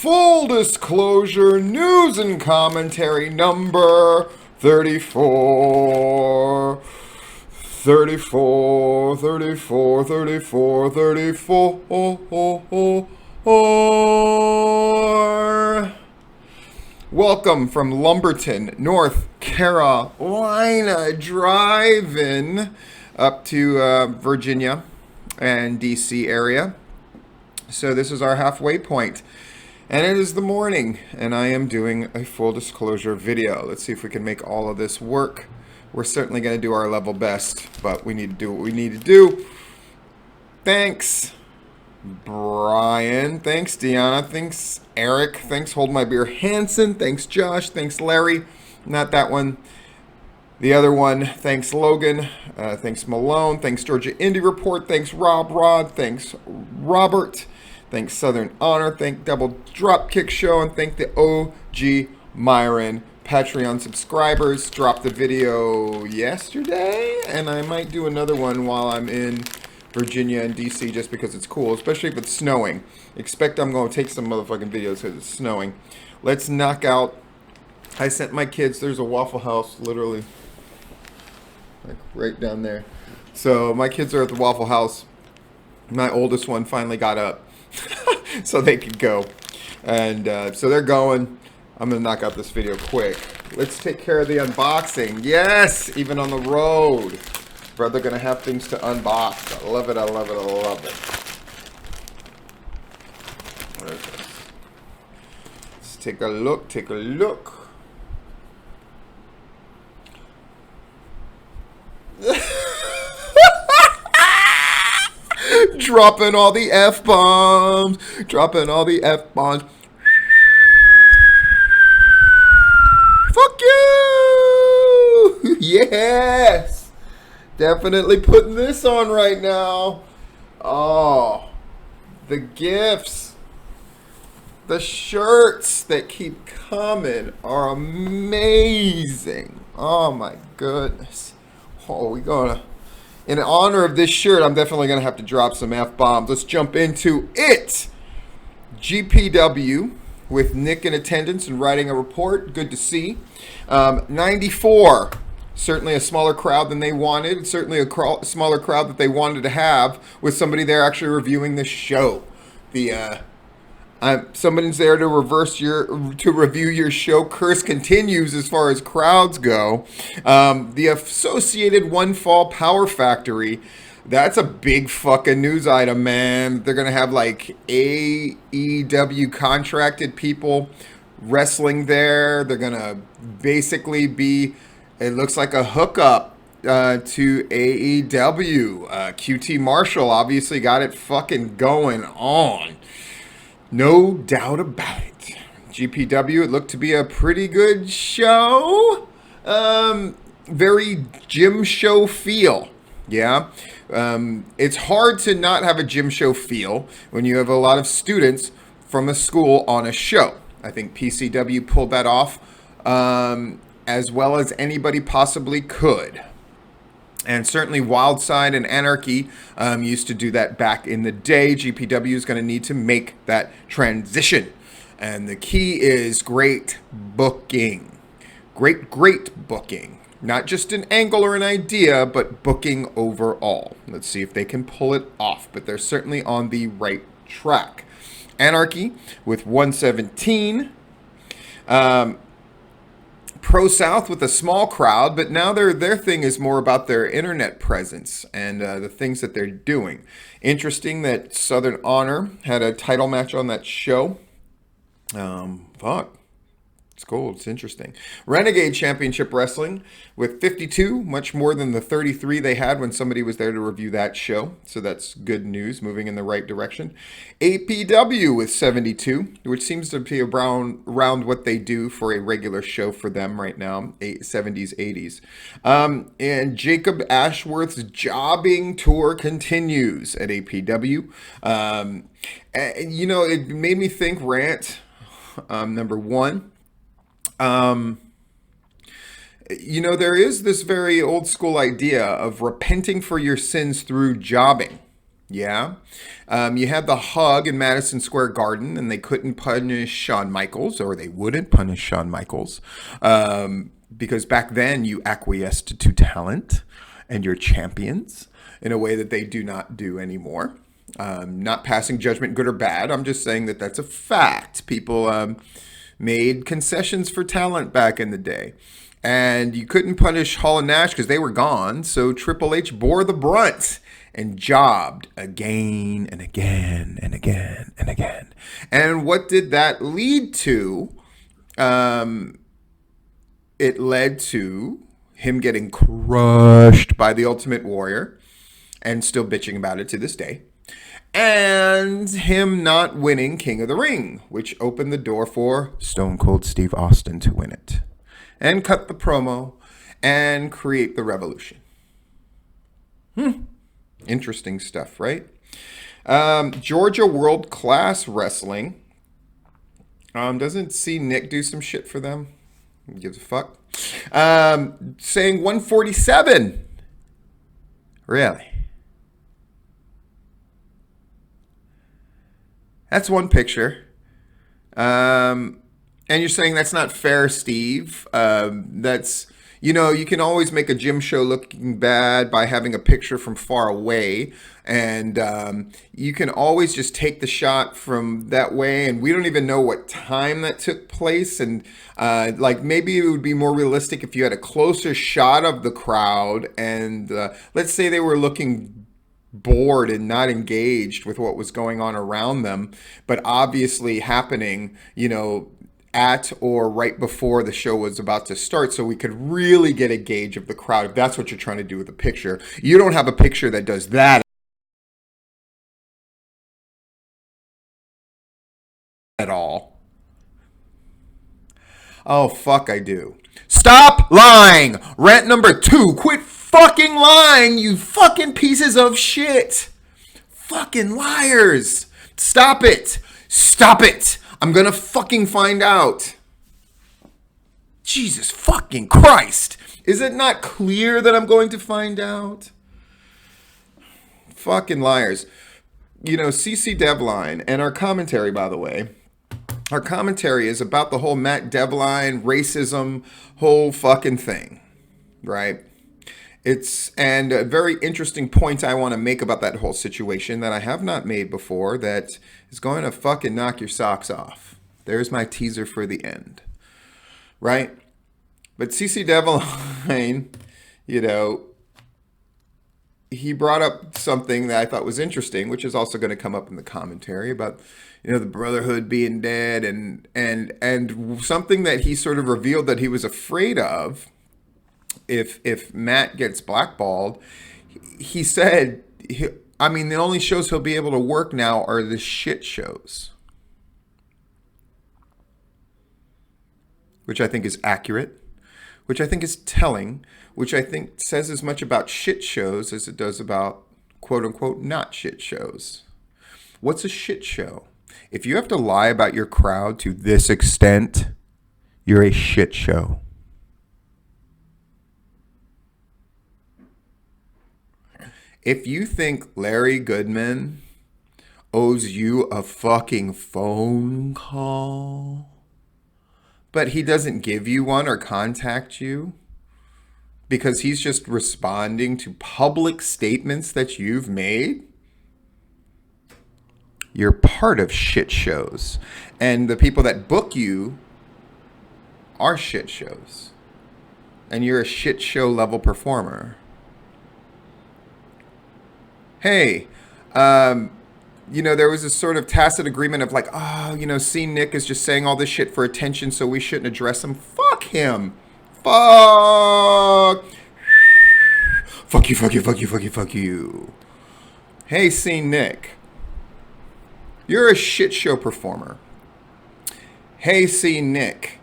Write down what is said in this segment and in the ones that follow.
Full disclosure news and commentary number 34. 34, 34, 34, 34. Welcome from Lumberton, North Carolina, driving up to Virginia and DC area. So this is our halfway point. And it is the morning, and I am doing a full disclosure video. Let's see if we can make all of this work. We're certainly going to do our level best, but we need to do what we need to do. Thanks, Brian. Thanks, Deanna. Thanks, Eric. Thanks, Hold My Beer Hansen. Thanks, Josh. Thanks, Larry. Not that one. The other one. Thanks, Logan. Thanks, Malone. Thanks, Georgia Indie Report. Thanks, Rob Rod. Thanks, Robert. Thanks, Southern Honor. Thank Double Dropkick Show. And thank the OG Myron Patreon subscribers. Dropped the video yesterday, and I might do another one while I'm in Virginia and DC just because it's cool, especially if it's snowing. Expect I'm going to take some motherfucking videos because it's snowing. Let's knock out. I sent my kids. There's a Waffle House literally like right down there. So my kids are at the Waffle House. My oldest one finally got up so they could go. And so they're going. I'm going to knock out this video quick. Let's take care of the unboxing. Yes, even on the road. Brother going to have things to unbox. I love it, I love it, I love it. What is this? Let's take a look, take a look. Dropping all the F-bombs. Dropping all the F-bombs. Fuck you! Yes! Definitely putting this on right now. Oh, the gifts. The shirts that keep coming are amazing. Oh my goodness. Oh, we gonna... In honor of this shirt, I'm definitely going to have to drop some F-bombs. Let's jump into it. GPW with Nick in attendance and writing a report. Good to see. 94. Certainly a smaller crowd than they wanted. Certainly a smaller crowd that they wanted to have with somebody there actually reviewing the show. Somebody's there to review your show. Curse continues as far as crowds go. The Associated One Fall Power Factory. That's a big fucking news item, man. They're gonna have like AEW contracted people wrestling there. They're gonna basically be, it looks like a hookup to AEW. QT Marshall obviously got it fucking going on. No doubt about it. GPW, it looked to be a pretty good show. Very gym show feel. Yeah. It's hard to not have a gym show feel when you have a lot of students from a school on a show. I think PCW pulled that off as well as anybody possibly could. And certainly Wildside and Anarchy used to do that back in the day. GPW is going to need to make that transition. And the key is great booking. Great booking. Not just an angle or an idea, but booking overall. Let's see if they can pull it off. But they're certainly on the right track. Anarchy with 117. Pro South with a small crowd, but now their thing is more about their internet presence and the things that they're doing. Interesting that Southern Honor had a title match on that show. Fuck. It's cool. It's interesting. Renegade Championship Wrestling with 52, much more than the 33 they had when somebody was there to review that show. So that's good news, moving in the right direction. APW with 72, which seems to be around what they do for a regular show for them right now, 70s, 80s. And Jacob Ashworth's jobbing tour continues at APW. You know, it made me think rant, number one. You know, there is this very old school idea of repenting for your sins through jobbing. Yeah. You had the hug in Madison Square Garden, and they couldn't punish Shawn Michaels, or they wouldn't punish Shawn Michaels, because back then you acquiesced to talent and your champions in a way that they do not do anymore. Not passing judgment, good or bad. I'm just saying that that's a fact. People made concessions for talent back in the day. And you couldn't punish Hall and Nash because they were gone. So Triple H bore the brunt and jobbed again and again and again and again. And what did that lead to? It led to him getting crushed by the Ultimate Warrior and still bitching about it to this day. And him not winning King of the Ring, which opened the door for Stone Cold Steve Austin to win it and cut the promo and create the revolution. Interesting stuff, right? Georgia World Class Wrestling. Doesn't see Nick do some shit for them? Who gives a fuck? Saying 147. Really? That's one picture. And you're saying that's not fair, Steve. That's, you can always make a gym show looking bad by having a picture from far away. And you can always just take the shot from that way. And we don't even know what time that took place. And maybe it would be more realistic if you had a closer shot of the crowd. And let's say they were looking bored and not engaged with what was going on around them, but obviously happening, at or right before the show was about to start, so we could really get a gauge of the crowd, if that's what you're trying to do with a picture. You don't have a picture that does that at all. Oh, fuck, I do. Stop lying! Rant number 2, quit fucking lying, you fucking pieces of shit! Fucking liars! Stop it! Stop it! I'm gonna fucking find out. Jesus fucking Christ! Is it not clear that I'm going to find out? Fucking liars. CC Devline, and our commentary, by the way, our commentary is about the whole Matt Devline racism whole fucking thing, right? And a very interesting point I want to make about that whole situation that I have not made before that is going to fucking knock your socks off. There's my teaser for the end, right? But CC Devline, he brought up something that I thought was interesting, which is also going to come up in the commentary about, the Brotherhood being dead and something that he sort of revealed that he was afraid of. If Matt gets blackballed, he said, the only shows he'll be able to work now are the shit shows. Which I think is accurate, which I think is telling, which I think says as much about shit shows as it does about quote unquote not shit shows. What's a shit show? If you have to lie about your crowd to this extent, you're a shit show. If you think Larry Goodman owes you a fucking phone call, but he doesn't give you one or contact you because he's just responding to public statements that you've made, you're part of shit shows. And the people that book you are shit shows. And you're a shit show level performer. Hey, there was this sort of tacit agreement of seeing Nick is just saying all this shit for attention, so we shouldn't address him. Fuck him. Fuck. Fuck you, fuck you, fuck you, fuck you, fuck you. Hey, seeing Nick. You're a shit show performer. Hey, seeing Nick.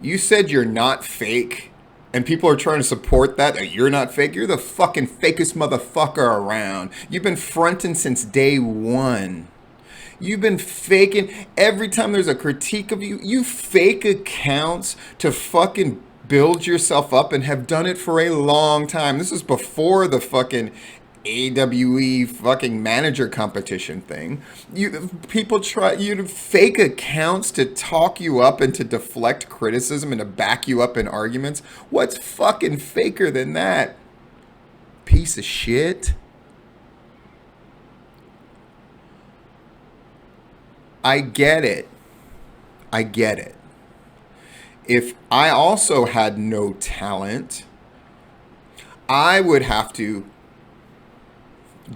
You said you're not fake. And people are trying to support that you're not fake. You're the fucking fakest motherfucker around. You've been fronting since day one. You've been faking. Every time there's a critique of you, you fake accounts to fucking build yourself up and have done it for a long time. This is before the fucking AWE fucking manager competition thing. People try you to fake accounts to talk you up and to deflect criticism and to back you up in arguments. What's fucking faker than that? Piece of shit. I get it. I get it. If I also had no talent, I would have to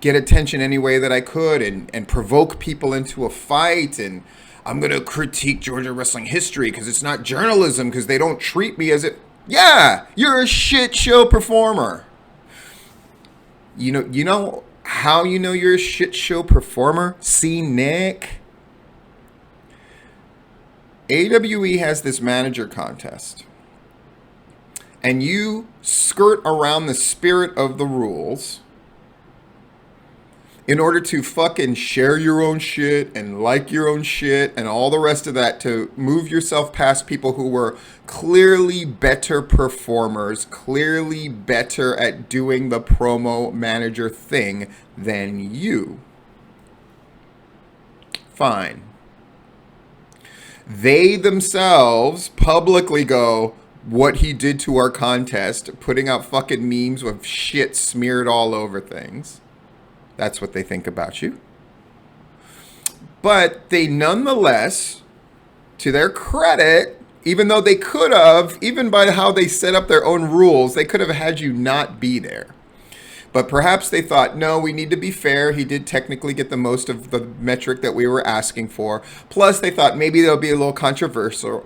get attention any way that I could and provoke people into a fight. And I'm going to critique Georgia wrestling history because it's not journalism, because they don't treat me as it. Yeah, you're a shit show performer. You know how you know you're a shit show performer? See, Nick. AWE has this manager contest. And you skirt around the spirit of the rules in order to fucking share your own shit and like your own shit and all the rest of that, to move yourself past people who were clearly better performers, clearly better at doing the promo manager thing than you. Fine. They themselves publicly go, what he did to our contest, putting out fucking memes with shit smeared all over things. That's what they think about you. But they nonetheless, to their credit, even though they could have, even by how they set up their own rules, they could have had you not be there. But perhaps they thought, no, we need to be fair. He did technically get the most of the metric that we were asking for. Plus, they thought maybe there'll be a little controversial.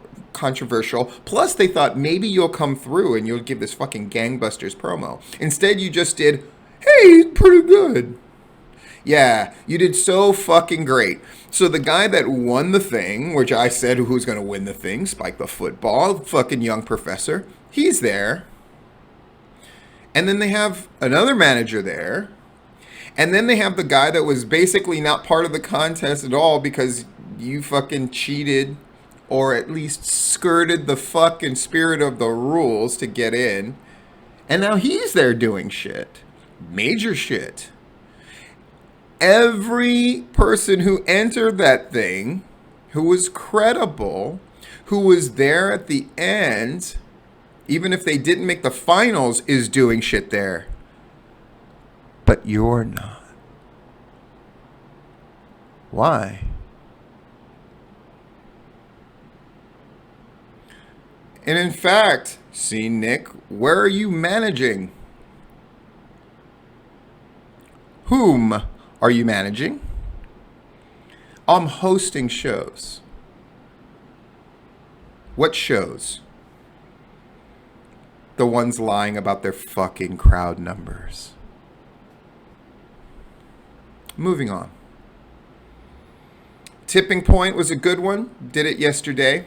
Plus, they thought maybe you'll come through and you'll give this fucking gangbusters promo. Instead, you just did, hey, pretty good. Yeah, you did so fucking great. So the guy that won the thing, which I said who's going to win the thing, Spike the Football, fucking young professor, he's there. And then they have another manager there. And then they have the guy that was basically not part of the contest at all because you fucking cheated or at least skirted the fucking spirit of the rules to get in. And now he's there doing shit. Major shit. Every person who entered that thing, who was credible, who was there at the end, even if they didn't make the finals, is doing shit there. But you're not. Why? And in fact, see, Nick, where are you managing? Whom are you managing? I'm hosting shows. What shows? The ones lying about their fucking crowd numbers. Moving on. Tipping Point was a good one. Did it yesterday.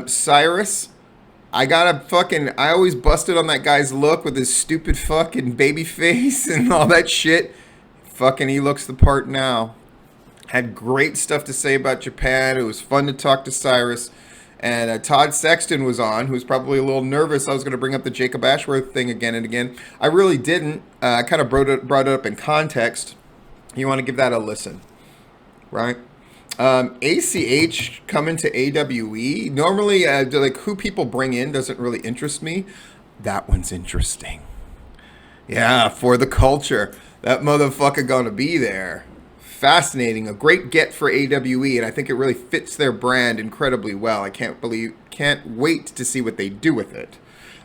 Cyrus, I always busted on that guy's look with his stupid fucking baby face and all that shit. Fucking he looks the part now. Had great stuff to say about Japan. It was fun to talk to Cyrus. And Todd Sexton was on, who's probably a little nervous. I was going to bring up the Jacob Ashworth thing again and again. I really didn't. I kind of brought it up in context. You want to give that a listen, right? ACH coming to AWE. Normally, like who people bring in doesn't really interest me. That one's interesting. Yeah, for the culture. That motherfucker gonna be there. Fascinating. A great get for AWE, and I think it really fits their brand incredibly well. I can't wait to see what they do with it.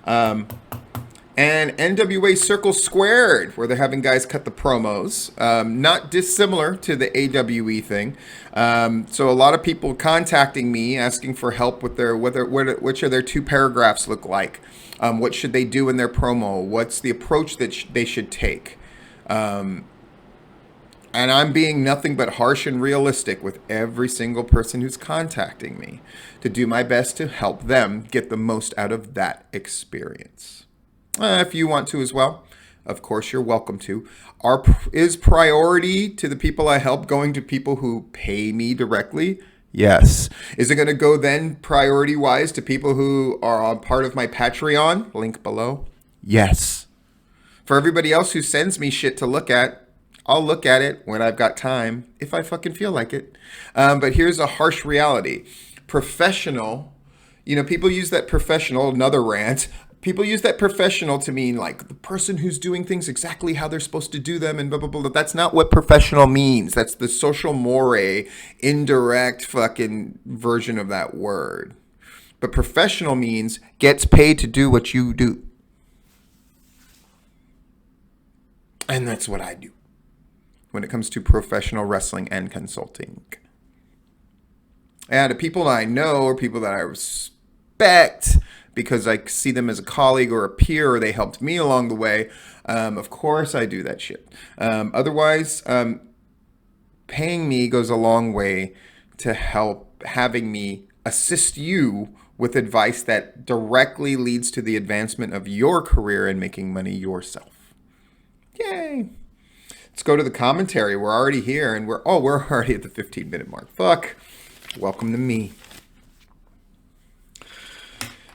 And NWA Circle Squared, where they're having guys cut the promos. Not dissimilar to the AWE thing. So a lot of people contacting me asking for help with which of their 2 paragraphs look like. What should they do in their promo? What's the approach that they should take? And I'm being nothing but harsh and realistic with every single person who's contacting me to do my best to help them get the most out of that experience. If you want to as well, of course, you're welcome to. Is priority to the people I help going to people who pay me directly? Yes. Is it going to go then priority-wise to people who are on part of my Patreon? Link below. Yes. For everybody else who sends me shit to look at, I'll look at it when I've got time, if I fucking feel like it. But here's a harsh reality. Professional, people use that professional, another rant. People use that professional to mean like the person who's doing things exactly how they're supposed to do them and blah, blah, blah. That's not what professional means. That's the social moire, indirect fucking version of that word. But professional means gets paid to do what you do. And that's what I do when it comes to professional wrestling and consulting. And the people that I know or people that I respect because I see them as a colleague or a peer or they helped me along the way, of course I do that shit. Otherwise, paying me goes a long way to help having me assist you with advice that directly leads to the advancement of your career and making money yourself. Yay. Let's go to the commentary. We're already here and we're already at the 15-minute mark. Fuck. Welcome to me.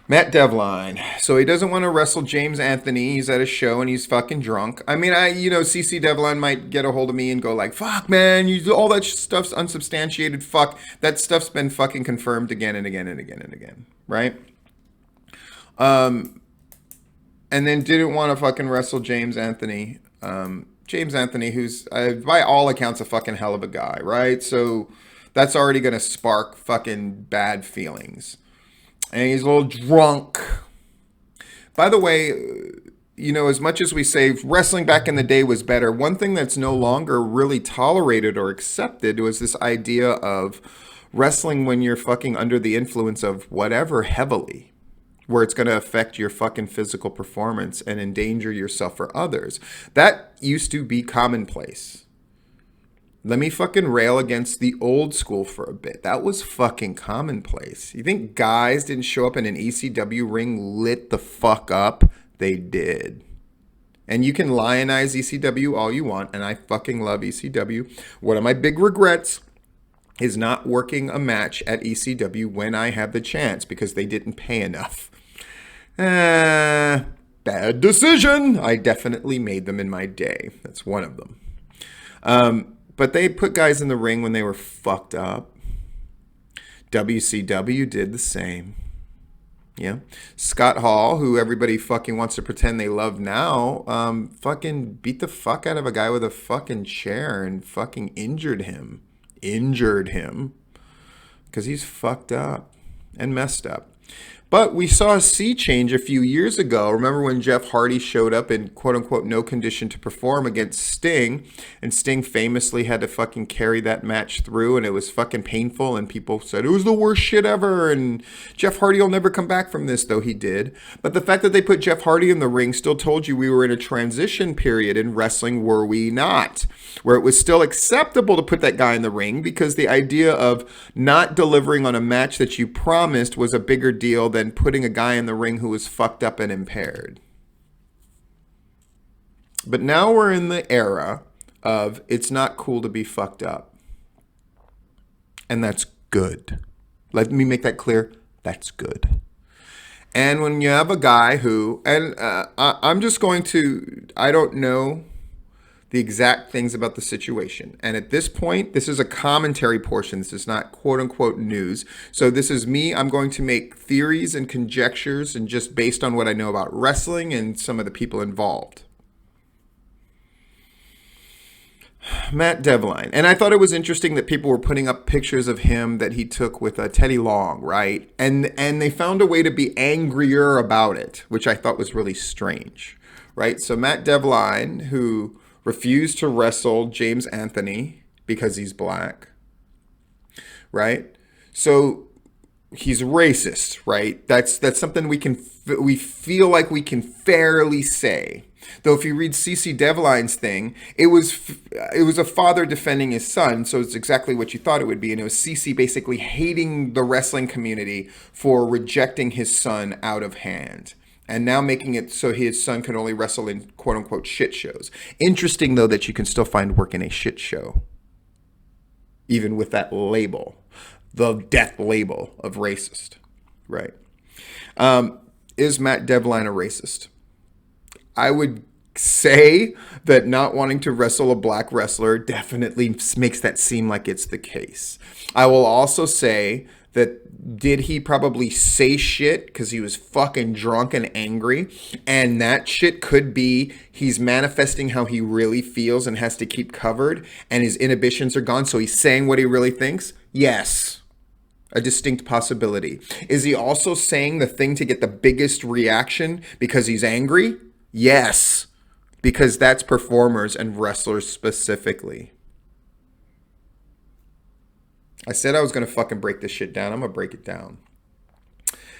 Matt Devline. So he doesn't want to wrestle James Anthony. He's at a show and he's fucking drunk. I mean, CC Devline might get a hold of me and go like, fuck, man, all that stuff's unsubstantiated. Fuck. That stuff's been fucking confirmed again and again and again and again. Right? And then didn't want to fucking wrestle James Anthony. James Anthony, who's by all accounts a fucking hell of a guy, right? So that's already going to spark fucking bad feelings. And he's a little drunk. By the way, as much as we say wrestling back in the day was better, one thing that's no longer really tolerated or accepted was this idea of wrestling when you're fucking under the influence of whatever heavily, where it's going to affect your fucking physical performance and endanger yourself or others. That used to be commonplace. Let me fucking rail against the old school for a bit. That was fucking commonplace. You think guys didn't show up in an ECW ring lit the fuck up? They did. And you can lionize ECW all you want, and I fucking love ECW. One of my big regrets is not working a match at ECW when I have the chance because they didn't pay enough. Bad decision. I definitely made them in my day. That's one of them. But they put guys in the ring when they were fucked up. WCW did the same. Yeah. Scott Hall, who everybody fucking wants to pretend they love now, fucking beat the fuck out of a guy with a fucking chair and fucking injured him. Because he's fucked up and messed up. But we saw a sea change a few years ago. Remember when Jeff Hardy showed up in quote-unquote no condition to perform against Sting, and Sting famously had to fucking carry that match through, and it was fucking painful, and people said it was the worst shit ever, and Jeff Hardy will never come back from this, though he did. But the fact that they put Jeff Hardy in the ring still told you we were in a transition period in wrestling, were we not? Where it was still acceptable to put that guy in the ring because the idea of not delivering on a match that you promised was a bigger deal than putting a guy in the ring who was fucked up and impaired. But now we're in the era of it's not cool to be fucked up. And that's good. Let me make that clear. That's good. And when you have a guy who, and I'm just going to, I don't know the exact things about the situation. And at this point, this is a commentary portion. This is not quote unquote news. So this is me. I'm going to make theories and conjectures and just based on what I know about wrestling and some of the people involved. Matt Devline. And I thought it was interesting that people were putting up pictures of him that he took with Teddy Long, right? And they found a way to be angrier about it, which I thought was really strange, right? So Matt Devline, who refused to wrestle James Anthony because he's black, right? So he's racist, right? That's something we feel like we can fairly say. Though if you read CC Devline's thing, it was a father defending his son, so it's exactly what you thought it would be, and it was CC basically hating the wrestling community for rejecting his son out of hand. And now making it so his son can only wrestle in quote-unquote shit shows. Interesting, though, that you can still find work in a shit show. Even with that label. The death label of racist. Right. Is Matt Devline a racist? I would say that not wanting to wrestle a black wrestler definitely makes that seem like it's the case. I will also say that did he probably say shit because he was fucking drunk and angry, and that shit could be he's manifesting how he really feels and has to keep covered, and his inhibitions are gone, so he's saying what he really thinks? Yes. A distinct possibility. Is he also saying the thing to get the biggest reaction because he's angry? Yes. Because that's performers and wrestlers specifically. I said I was going to fucking break this shit down. I'm going to break it down.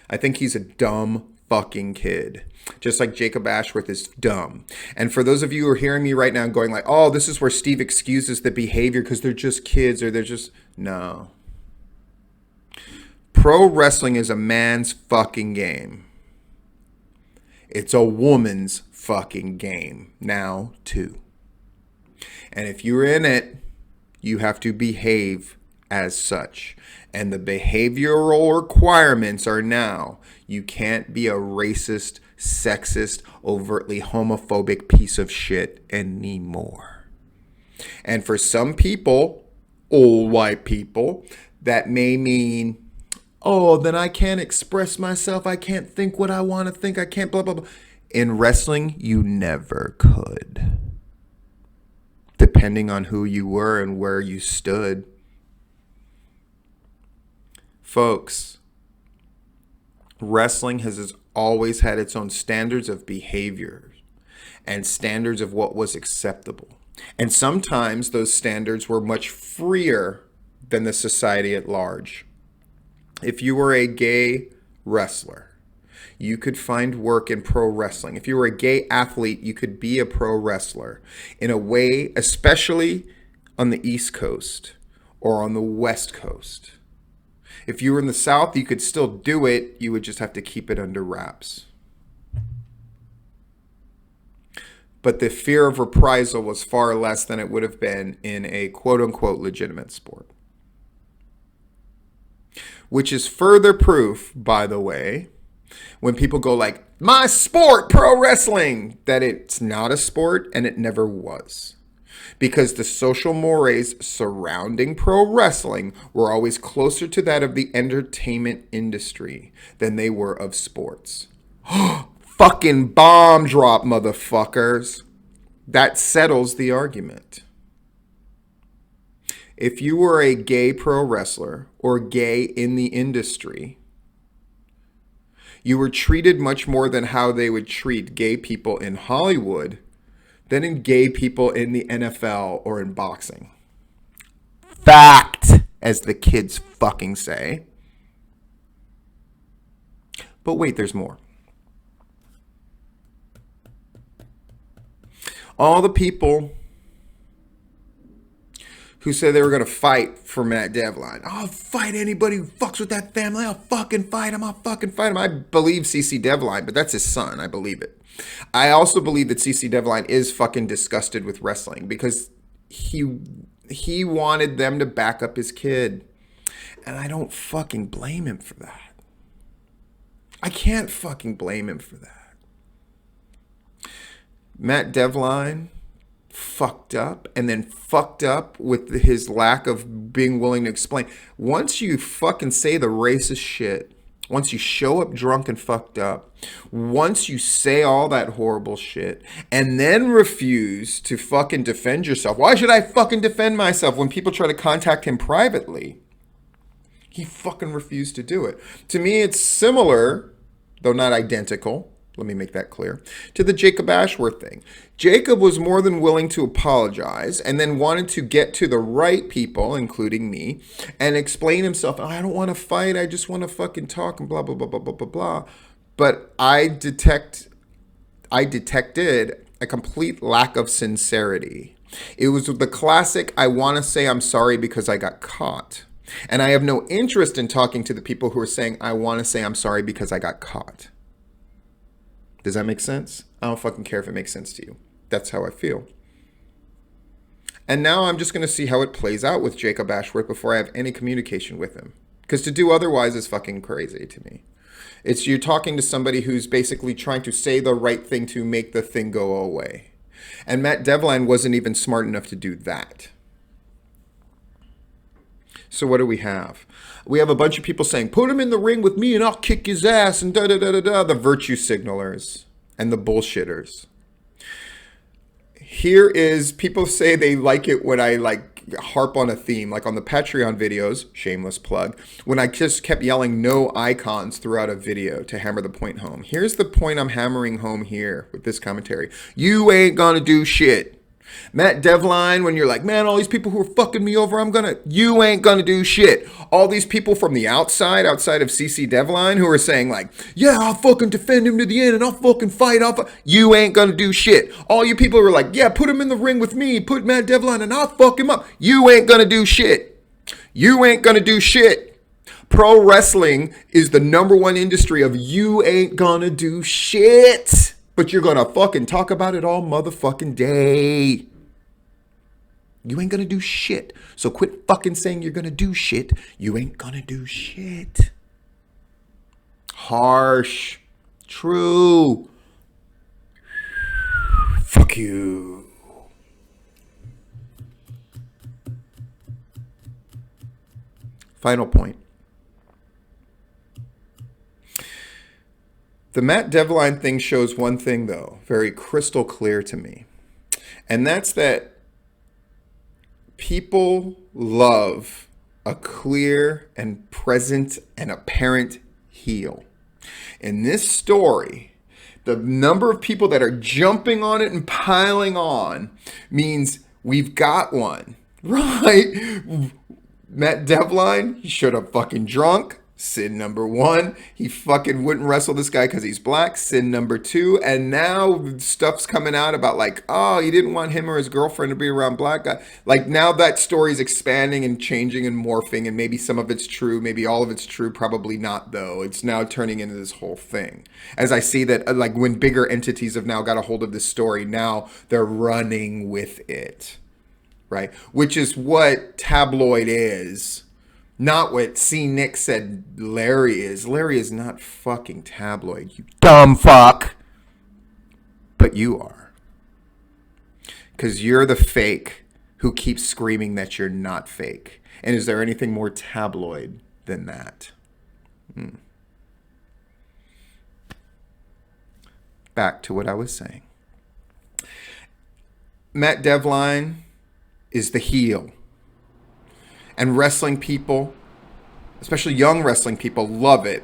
I think he's a dumb fucking kid. Just like Jacob Ashworth is dumb. And for those of you who are hearing me right now going like, oh, this is where Steve excuses the behavior because they're just kids or they're just... No. Pro wrestling is a man's fucking game. It's a woman's fucking game now, too. And if you're in it, you have to behave as such. And the behavioral requirements are now, you can't be a racist, sexist, overtly homophobic piece of shit anymore. And for some people, old white people, that may mean, oh, then I can't express myself. I can't think what I want to think. I can't blah, blah, blah. In wrestling, you never could. Depending on who you were and where you stood. Folks, wrestling has always had its own standards of behavior and standards of what was acceptable. And sometimes those standards were much freer than the society at large. If you were a gay wrestler, you could find work in pro wrestling. If you were a gay athlete, you could be a pro wrestler in a way, especially on the East Coast or on the West Coast. If you were in the South, you could still do it. You would just have to keep it under wraps. But the fear of reprisal was far less than it would have been in a quote-unquote legitimate sport. Which is further proof, by the way, when people go like, my sport, pro wrestling, that it's not a sport and it never was. Because the social mores surrounding pro wrestling were always closer to that of the entertainment industry than they were of sports. Fucking bomb drop, motherfuckers. That settles the argument. If you were a gay pro wrestler or gay in the industry, you were treated much more than how they would treat gay people in Hollywood than in gay people in the NFL or in boxing. Fact, as the kids fucking say. But wait, there's more. All the people who said they were going to fight for Matt Devline. I'll fight anybody who fucks with that family. I'll fucking fight him. I'll fucking fight him. I believe CC Devline, but that's his son. I believe it. I also believe that CC Devline is fucking disgusted with wrestling because he wanted them to back up his kid. And I don't fucking blame him for that. I can't fucking blame him for that. Matt Devline fucked up and then fucked up with his lack of being willing to explain. Once you fucking say the racist shit, once you show up drunk and fucked up, once you say all that horrible shit and then refuse to fucking defend yourself. Why should I fucking defend myself when people try to contact him privately? He fucking refused to do it. To me, it's similar, though not identical. Let me make that clear. To the Jacob Ashworth thing. Jacob was more than willing to apologize and then wanted to get to the right people, including me, and explain himself. I don't want to fight. I just want to fucking talk and blah, blah, blah, blah, blah, blah, blah. But I detected a complete lack of sincerity. It was the classic, I want to say I'm sorry because I got caught. And I have no interest in talking to the people who are saying, I want to say I'm sorry because I got caught. Does that make sense? I don't fucking care if it makes sense to you. That's how I feel. And now I'm just going to see how it plays out with Jacob Ashworth before I have any communication with him. Because to do otherwise is fucking crazy to me. It's you're talking to somebody who's basically trying to say the right thing to make the thing go away. And Matt Devline wasn't even smart enough to do that. So what do we have? We have a bunch of people saying, put him in the ring with me and I'll kick his ass and da-da-da-da-da. The virtue signalers and the bullshitters. Here is, people say they like it when I like harp on a theme, like on the Patreon videos, shameless plug, when I just kept yelling no icons throughout a video to hammer the point home. Here's the point I'm hammering home here with this commentary. You ain't gonna do shit. Matt Devline, when you're like, man, all these people who are fucking me over, you ain't gonna do shit. All these people from the outside of CC Devline who are saying like, yeah, I'll fucking defend him to the end and I'll fucking fight. You ain't gonna do shit. All you people who are like, yeah, put him in the ring with me, put Matt Devline and I'll fuck him up. You ain't gonna do shit. You ain't gonna do shit. Pro wrestling is the #1 industry of you ain't gonna do shit. But you're gonna fucking talk about it all motherfucking day. You ain't gonna do shit. So quit fucking saying you're gonna do shit. You ain't gonna do shit. Harsh. True. Fuck you. Final point. The Matt Devline thing shows one thing, though, very crystal clear to me. And that's that people love a clear and present and apparent heel. In this story, the number of people that are jumping on it and piling on means we've got one, right? Matt Devline, he showed up fucking drunk. Sin #1, he fucking wouldn't wrestle this guy because he's black. Sin #2, and now stuff's coming out about like, oh, he didn't want him or his girlfriend to be around black guy. Like now that story's expanding and changing and morphing, and maybe some of it's true, maybe all of it's true, probably not though. It's now turning into this whole thing. As I see that, like when bigger entities have now got a hold of this story, now they're running with it, right? Which is what tabloid is. Not what C. Nick said Larry is. Larry is not fucking tabloid, you dumb fuck. But you are. Because you're the fake who keeps screaming that you're not fake. And is there anything more tabloid than that? Back to what I was saying. Matt Devline is the heel. And wrestling people, especially young wrestling people, love it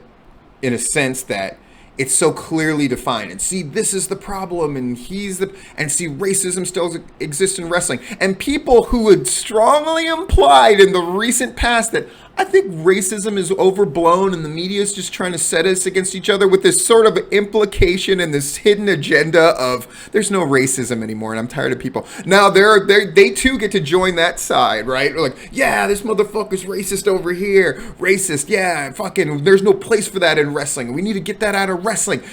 in a sense that it's so clearly defined. And see, this is the problem, and and see, racism still exists in wrestling. And people who had strongly implied in the recent past that I think racism is overblown and the media is just trying to set us against each other with this sort of implication and this hidden agenda of there's no racism anymore and I'm tired of people. Now they too get to join that side, right? Like, yeah, this motherfucker's racist over here. Racist, yeah, fucking, there's no place for that in wrestling. We need to get that out of wrestling.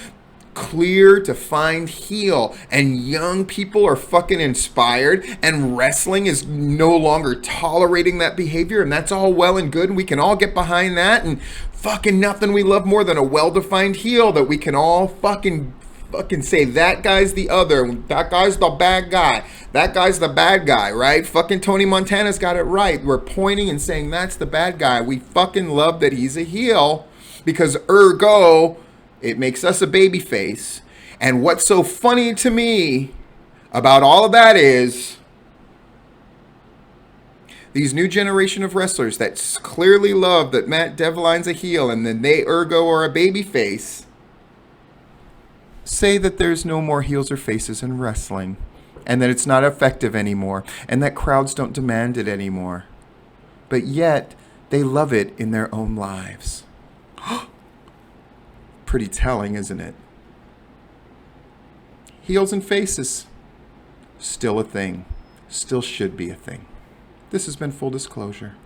Clear, defined heel, and young people are fucking inspired, and wrestling is no longer tolerating that behavior, and that's all well and good, and we can all get behind that, and fucking nothing we love more than a well-defined heel that we can all fucking say that guy's the other, that guy's the bad guy, that guy's the bad guy, right? Fucking Tony Montana's got it right. We're pointing and saying that's the bad guy. We fucking love that he's a heel because ergo it makes us a baby face. And what's so funny to me about all of that is these new generation of wrestlers that clearly love that Matt Devline's a heel and then they ergo are a baby face say that there's no more heels or faces in wrestling and that it's not effective anymore and that crowds don't demand it anymore. But yet they love it in their own lives. Pretty telling, isn't it? Heels and faces, still a thing. Still should be a thing. This has been Full Disclosure.